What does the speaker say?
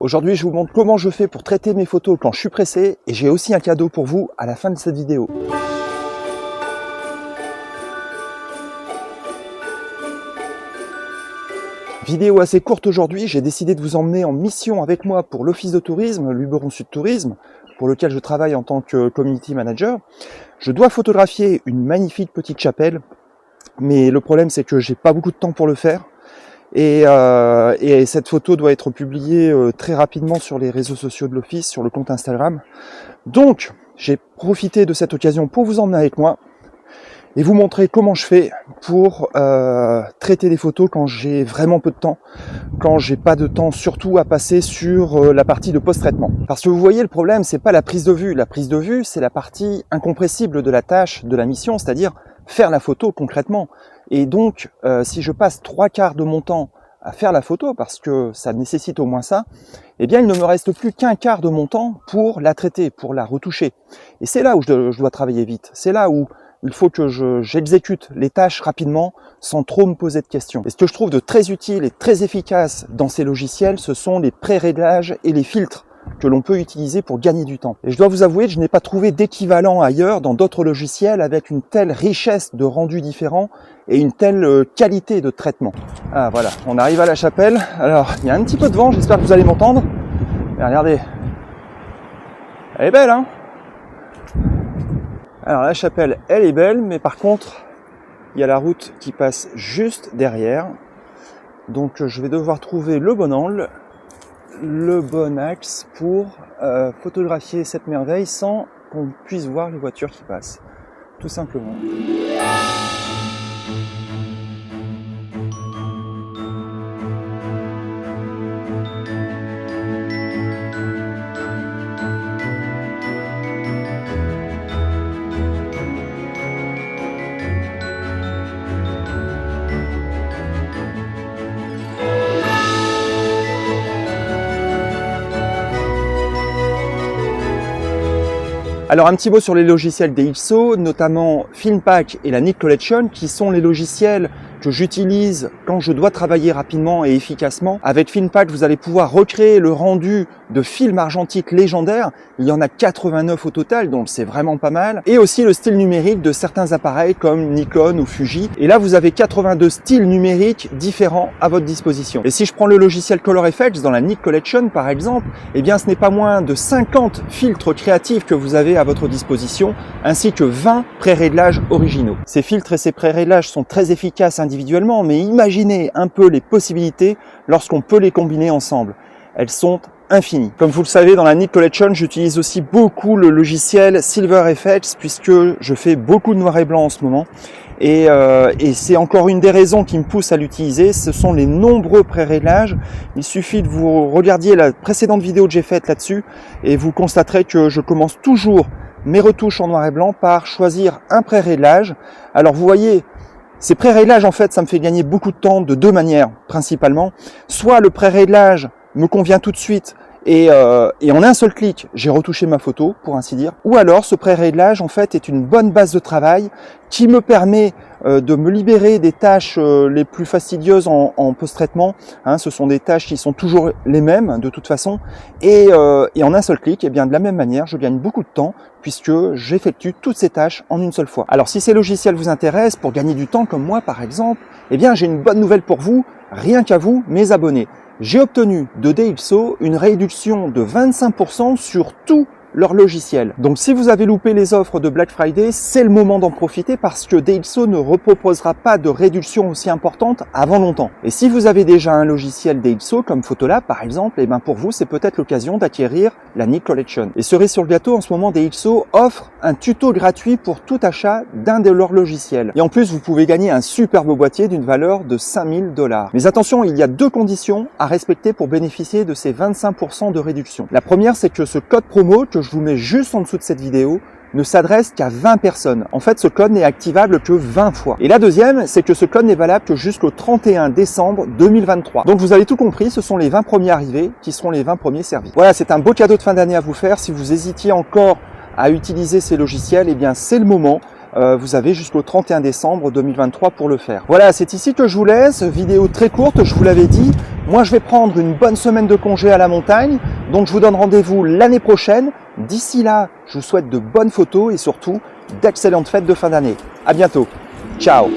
Aujourd'hui, je vous montre comment je fais pour traiter mes photos quand je suis pressé et j'ai aussi un cadeau pour vous à la fin de cette vidéo. Vidéo assez courte aujourd'hui, j'ai décidé de vous emmener en mission avec moi pour l'office de tourisme, Luberon Sud Tourisme, pour lequel je travaille en tant que community manager. Je dois photographier une magnifique petite chapelle, mais le problème c'est que j'ai pas beaucoup de temps pour le faire. Et cette photo doit être publiée très rapidement sur les réseaux sociaux de l'office, sur le compte Instagram. Donc, j'ai profité de cette occasion pour vous emmener avec moi et vous montrer comment je fais pour traiter des photos quand j'ai vraiment peu de temps, quand j'ai pas de temps surtout à passer sur la partie de post-traitement. Parce que vous voyez, le problème, c'est pas la prise de vue. La prise de vue, c'est la partie incompressible de la tâche, de la mission, c'est-à-dire faire la photo concrètement. Et donc, si je passe 3/4 de mon temps à faire la photo, parce que ça nécessite au moins ça, eh bien, il ne me reste plus qu'1/4 de mon temps pour la traiter, pour la retoucher. Et c'est là où je dois travailler vite. C'est là où il faut que j'exécute les tâches rapidement, sans trop me poser de questions. Et ce que je trouve de très utile et très efficace dans ces logiciels, ce sont les pré-réglages et les filtres que l'on peut utiliser pour gagner du temps. Et je dois vous avouer que je n'ai pas trouvé d'équivalent ailleurs dans d'autres logiciels avec une telle richesse de rendus différents et une telle qualité de traitement. Ah voilà, on arrive à la chapelle. Alors, il y a un petit peu de vent, j'espère que vous allez m'entendre. Mais regardez, elle est belle, hein? Alors la chapelle, elle est belle, mais par contre, il y a la route qui passe juste derrière. Donc je vais devoir trouver le bon angle, le bon axe pour photographier cette merveille sans qu'on puisse voir les voitures qui passent, tout simplement. Alors un petit mot sur les logiciels DxO, notamment Filmpack et la Nik Collection, qui sont les logiciels que j'utilise quand je dois travailler rapidement et efficacement. Avec Filmpack, vous allez pouvoir recréer le rendu de films argentiques légendaires. Il y en a 89 au total, donc c'est vraiment pas mal. Et aussi le style numérique de certains appareils comme Nikon ou Fuji. Et là, vous avez 82 styles numériques différents à votre disposition. Et si je prends le logiciel Color Efex dans la Nik Collection, par exemple, eh bien, ce n'est pas moins de 50 filtres créatifs que vous avez à votre disposition, ainsi que 20 pré-réglages originaux. Ces filtres et ces pré-réglages sont très efficaces individuellement, mais imaginez un peu les possibilités lorsqu'on peut les combiner ensemble. Elles sont infinies. Comme vous le savez, dans la Nik Collection, j'utilise aussi beaucoup le logiciel Silver Efex, puisque je fais beaucoup de noir et blanc en ce moment. Et c'est encore une des raisons qui me pousse à l'utiliser, ce sont les nombreux pré-réglages. Il suffit de vous regarder la précédente vidéo que j'ai faite là-dessus et vous constaterez que je commence toujours mes retouches en noir et blanc par choisir un pré-réglage. Alors vous voyez, ces pré-réglages, en fait, ça me fait gagner beaucoup de temps de deux manières, principalement. Soit le pré-réglage me convient tout de suite et en un seul clic, j'ai retouché ma photo, pour ainsi dire. Ou alors, ce pré-réglage, en fait, est une bonne base de travail qui me permet de me libérer des tâches les plus fastidieuses en post-traitement. Hein, ce sont des tâches qui sont toujours les mêmes, de toute façon. Et en un seul clic, eh bien, de la même manière, je gagne beaucoup de temps puisque j'effectue toutes ces tâches en une seule fois. Alors, si ces logiciels vous intéressent pour gagner du temps, comme moi, par exemple, eh bien, j'ai une bonne nouvelle pour vous, rien qu'à vous, mes abonnés. J'ai obtenu de DxO une réduction de 25% sur tout leur logiciel. Donc si vous avez loupé les offres de Black Friday, c'est le moment d'en profiter parce que DxO ne reproposera pas de réduction aussi importante avant longtemps. Et si vous avez déjà un logiciel DxO comme Photolab par exemple, et ben pour vous c'est peut-être l'occasion d'acquérir la Nik Collection. Et cerise sur le gâteau, en ce moment DxO offre un tuto gratuit pour tout achat d'un de leurs logiciels. Et en plus vous pouvez gagner un superbe boîtier d'une valeur de 5000 $. Mais attention, il y a deux conditions à respecter pour bénéficier de ces 25% de réduction. La première, c'est que ce code promo que je vous mets juste en dessous de cette vidéo ne s'adresse qu'à 20 personnes. En fait, ce code n'est activable que 20 fois. Et la deuxième, c'est que ce code n'est valable que jusqu'au 31 décembre 2023. Donc vous avez tout compris, ce sont les 20 premiers arrivés qui seront les 20 premiers servis. Voilà, c'est un beau cadeau de fin d'année à vous faire. Si vous hésitiez encore à utiliser ces logiciels, eh bien c'est le moment. vous avez jusqu'au 31 décembre 2023 pour le faire. Voilà, c'est ici que je vous laisse. Vidéo très courte, je vous l'avais dit. Moi, je vais prendre une bonne semaine de congé à la montagne. Donc, je vous donne rendez-vous l'année prochaine. D'ici là, je vous souhaite de bonnes photos et surtout d'excellentes fêtes de fin d'année. À bientôt. Ciao.